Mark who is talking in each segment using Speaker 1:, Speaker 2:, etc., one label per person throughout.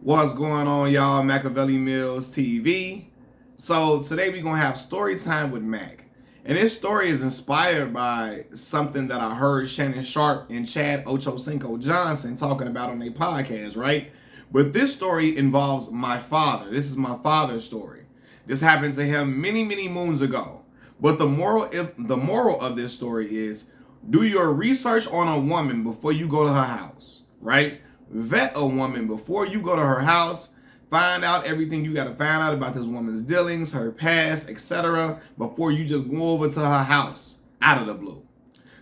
Speaker 1: What's going on, y'all? Machiavelli Mills TV. So today we're gonna have story time with Mac. And this story is inspired by something that I heard Shannon Sharp and Chad Ochocinco Johnson talking about on their podcast, right? But this story involves my father. This is my father's story. This happened to him many, many moons ago. But the moral of this story is do your research on a woman before you go to her house, right? Vet a woman before you go to her house. Find out everything you got to find out about this woman's dealings, her past, etc. before you just go over to her house out of the blue.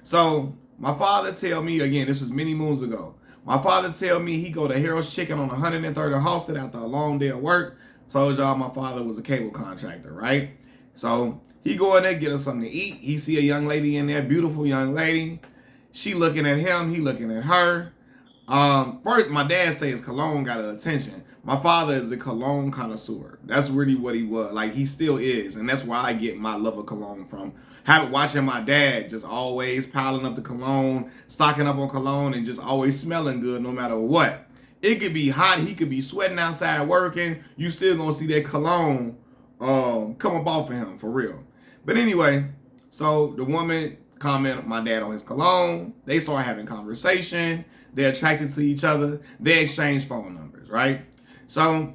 Speaker 1: So my father tell me, again, this was many moons ago. My father tell me he go to Harold's Chicken on 103rd and Halsted after a long day of work. Told y'all my father was a cable contractor, right? So he go in there, get him something to eat. He see a young lady in there, beautiful young lady. She looking at him, he looking at her. First, my dad says cologne got her attention. My father is a cologne connoisseur. That's really what he was. Like, he still is. And that's where I get my love of cologne from. Watching my dad just always piling up the cologne, stocking up on cologne, and just always smelling good no matter what. It could be hot. He could be sweating outside working. You still gonna see that cologne come up off of him, for real. But anyway, so the woman commented my dad on his cologne. They start having conversation. They're attracted to each other. They exchange phone numbers, right? So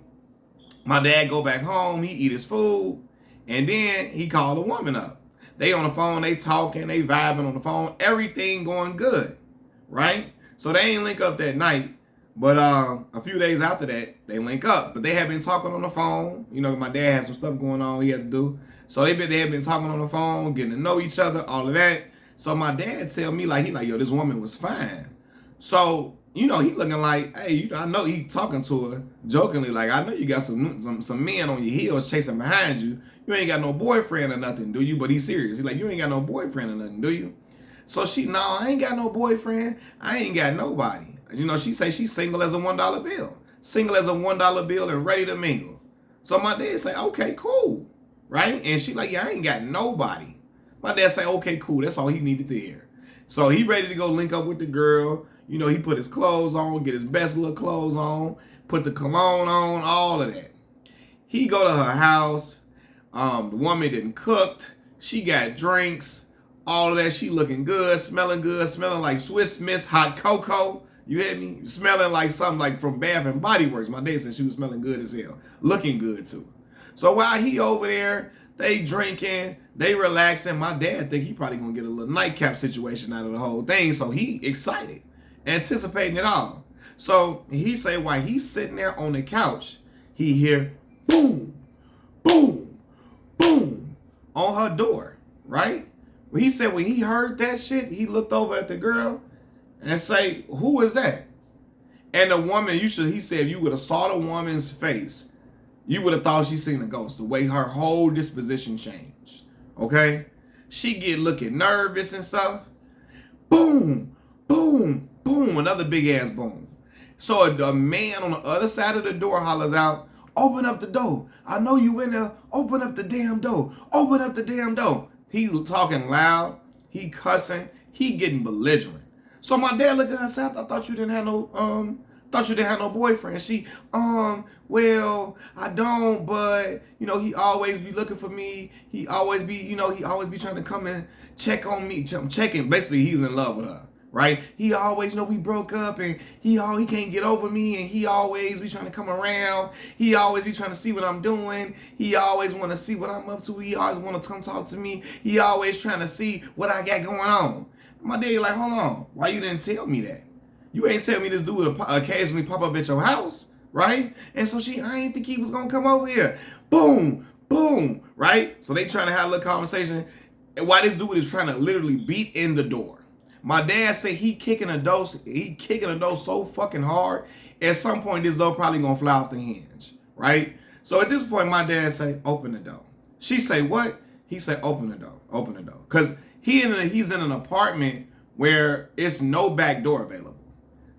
Speaker 1: my dad go back home. He eat his food. And then he called a woman up. They on the phone. They talking. They vibing on the phone. Everything going good, right? So they ain't link up that night. But a few days after that, they link up. But they had been talking on the phone. You know, my dad had some stuff going on he had to do. So they had been talking on the phone, getting to know each other, all of that. So my dad tell me, like, yo, this woman was fine. So, you know, he looking like, hey, I know he talking to her jokingly, like, I know you got some men on your heels chasing behind you. You ain't got no boyfriend or nothing, do you? But he's serious. He's like, you ain't got no boyfriend or nothing, do you? So no, I ain't got no boyfriend. I ain't got nobody. You know, she say she's single as a $1 bill. Single as a $1 bill and ready to mingle. So my dad say, okay, cool. Right? And she like, yeah, I ain't got nobody. My dad say, okay, cool. That's all he needed to hear. So he ready to go link up with the girl. You know, he put his clothes on, get his best little clothes on, put the cologne on, all of that. He go to her house. The woman didn't cooked. She got drinks, all of that. She looking good, smelling like Swiss Miss hot cocoa. You hear me? Smelling like something like from Bath and Body Works. My dad said she was smelling good as hell. Looking good too. So while he over there, they drinking, they relaxing. My dad think he probably gonna get a little nightcap situation out of the whole thing. So he excited, anticipating it all. So he say while he's sitting there on the couch, he hear boom, boom, boom on her door, right? When he said when he heard that shit, he looked over at the girl and say, who is that? And the woman, he said, if you would have saw the woman's face, you would have thought she seen a ghost, the way her whole disposition changed, okay? She get looking nervous and stuff. Boom, boom, boom, another big ass boom. So the man on the other side of the door hollers out, open up the door. I know you in there. Open up the damn door. Open up the damn door. He talking loud. He cussing. He getting belligerent. So my dad looked at her and said, I thought you didn't have no boyfriend. She, well, I don't, but, you know, he always be looking for me. He always be trying to come and check on me. Checking, basically, he's in love with her, right? He always, we broke up and he can't get over me and he always be trying to come around. He always be trying to see what I'm doing. He always want to see what I'm up to. He always want to come talk to me. He always trying to see what I got going on. My dad like, hold on, why you didn't tell me that? You ain't tell me this dude would occasionally pop up at your house, right? And so I ain't think he was gonna come over here. Boom, boom, right? So they trying to have a little conversation. And while this dude is trying to literally beat in the door. My dad say he kicking a door so fucking hard. At some point, this door probably gonna fly off the hinge, right? So at this point, my dad say, open the door. She say, what? He say, open the door, open the door. Cause he's in an apartment where it's no back door available.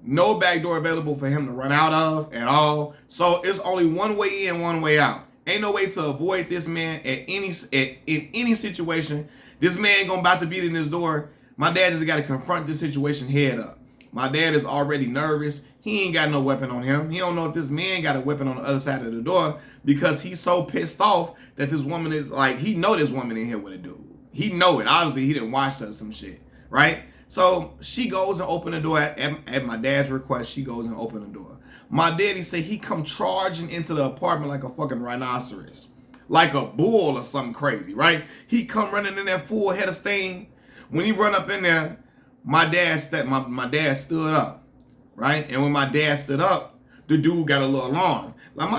Speaker 1: No back door available for him to run out of at all. So it's only one way in, one way out. Ain't no way to avoid this man in any situation. This man about to beat in his door. My dad just got to confront this situation head up. My dad is already nervous. He ain't got no weapon on him. He don't know if this man got a weapon on the other side of the door because he's so pissed off that this woman is like, he know this woman in here with a dude. He know it. Obviously, he didn't watch her some shit, right? So she goes and open the door at my dad's request. She goes and open the door. My daddy say he come charging into the apartment like a fucking rhinoceros, like a bull or something crazy, right? He come running in there full head of steam. When he run up in there, my dad stood up, right? And when my dad stood up, the dude got a little alarmed. Like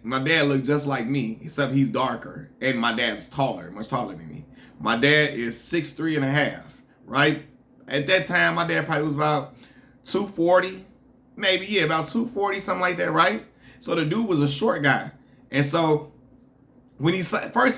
Speaker 1: my dad looked just like me, except he's darker, and my dad's taller, much taller than me. My dad is 6'3.5", right? At that time, my dad probably was about 240, maybe, yeah, about 240, something like that, right? So the dude was a short guy. And so when he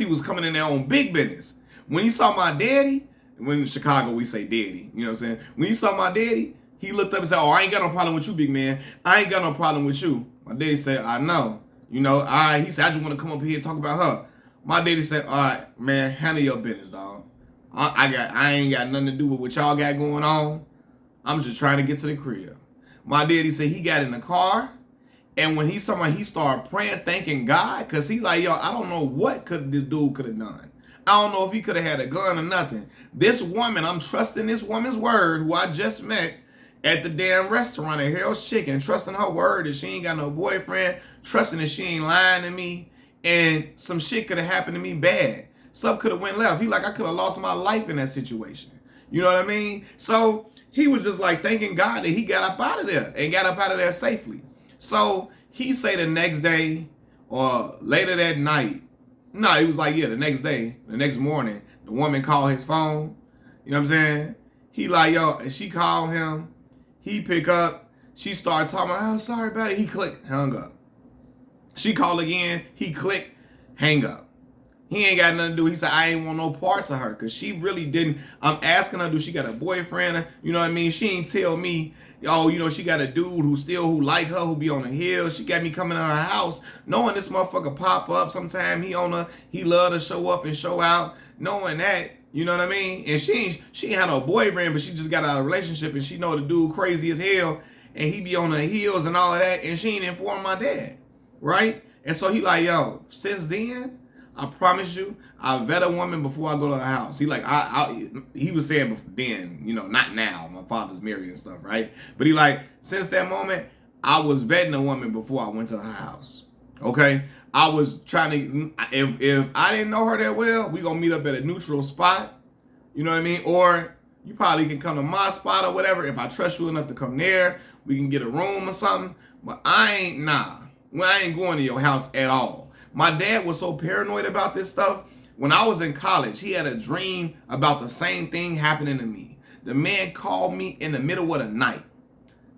Speaker 1: was coming in there on big business. When he saw my daddy, when in Chicago we say daddy, you know what I'm saying? When he saw my daddy, he looked up and said, "Oh, I ain't got no problem with you, big man. I ain't got no problem with you." My daddy said, "I know. You know, he said, I just want to come up here and talk about her." My daddy said, "All right, man, handle your business, dog. I ain't got nothing to do with what y'all got going on. I'm just trying to get to the crib." My daddy said he got in the car, and when he started praying, thanking God, because he like, yo, I don't know what this dude could have done. I don't know if he could have had a gun or nothing. This woman, I'm trusting this woman's word, who I just met at the damn restaurant at Harold's Chicken, trusting her word that she ain't got no boyfriend, trusting that she ain't lying to me, and some shit could have happened to me bad. Stuff could have went left. He like, I could have lost my life in that situation. You know what I mean? So he was just like thanking God that he got up out of there and got up out of there safely. So he say the next day or later that night, no, he was like, yeah, the next day, the next morning, the woman called his phone. You know what I'm saying? He like, yo, and she called him. He pick up. She started talking about, "Oh, sorry about it." He clicked, hung up. She called again. He clicked, hang up. He ain't got nothing to do. He said, "I ain't want no parts of her," because she really didn't. I'm asking her, do she got a boyfriend? You know what I mean? She ain't tell me, oh, you know, she got a dude who like her, who be on the hill. She got me coming to her house, knowing this motherfucker pop up sometime. He love to show up and show out, knowing that, you know what I mean? And she ain't had no boyfriend, but she just got out of a relationship, and she know the dude crazy as hell, and he be on the heels and all of that, and she ain't informed my dad, right? And so he like, yo, since then, I promise you, I vet a woman before I go to her house. He like, he was saying before then, you know, not now. My father's married and stuff, right? But he like, since that moment, I was vetting a woman before I went to her house. Okay? I was trying to, if I didn't know her that well, we gonna meet up at a neutral spot. You know what I mean? Or you probably can come to my spot or whatever. If I trust you enough to come there, we can get a room or something. But I ain't going to your house at all. My dad was so paranoid about this stuff. When I was in college, he had a dream about the same thing happening to me. The man called me in the middle of the night,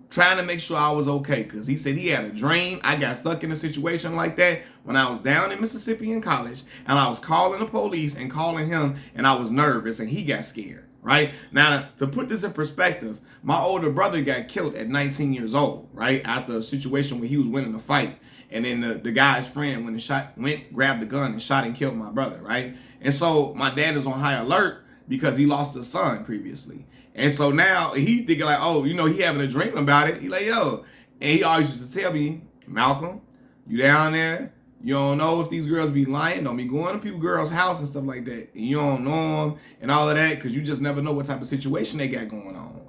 Speaker 1: trying to make sure I was okay, because he said he had a dream. I got stuck in a situation like that when I was down in Mississippi in college, and I was calling the police and calling him, and I was nervous, and he got scared, right? Now, to put this in perspective, my older brother got killed at 19 years old, right, after a situation where he was winning a fight. And then the guy's friend grabbed the gun and shot and killed my brother, right? And so my dad is on high alert because he lost his son previously. And so now he thinking like, oh, you know, he having a dream about it. He like, yo. And he always used to tell me, "Malcolm, you down there, you don't know if these girls be lying. Don't be going to people's girls' house and stuff like that. And you don't know them and all of that, because you just never know what type of situation they got going on.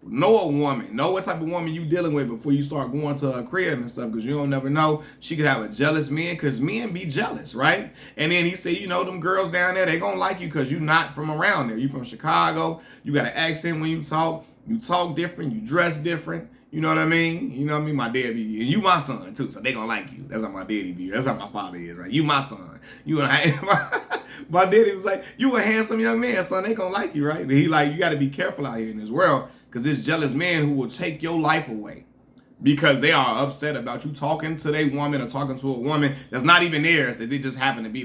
Speaker 1: Know a woman. Know what type of woman you dealing with before you start going to her crib and stuff, because you don't never know. She could have a jealous man, because men be jealous, right?" And then he said, you know, them girls down there, they gonna like you because you not from around there. You from Chicago. You got an accent when you talk. You talk different. You dress different. You know what I mean? You know what I mean? My dad be, and you my son too, so they gonna like you. That's how my daddy be. That's how my father is, right? You my son. My daddy was like, you a handsome young man, son. They gonna like you, right? But he like, you got to be careful out here in this world, because this jealous man who will take your life away because they are upset about you talking to their woman or talking to a woman that's not even theirs, that they just happen to be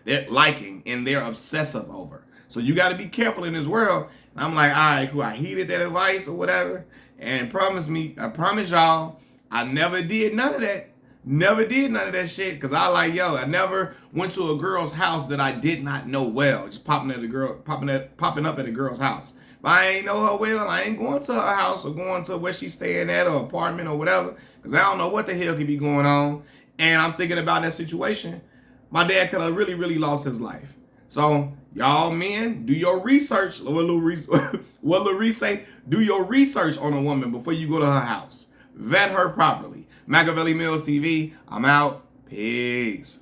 Speaker 1: they're liking and they're obsessive over. So you got to be careful in this world. And I'm like, all right, cool. I heeded that advice or whatever. And I promise y'all, I never did none of that. Never did none of that shit, because I never went to a girl's house that I did not know well, just popping up at a girl's house. If I ain't know her well, I ain't going to her house or going to where she's staying at or apartment or whatever, because I don't know what the hell could be going on. And I'm thinking about that situation. My dad could have really, really lost his life. So y'all men, do your research. What Loree say? Do your research on a woman before you go to her house. Vet her properly. Machiavelli Mills TV, I'm out. Peace.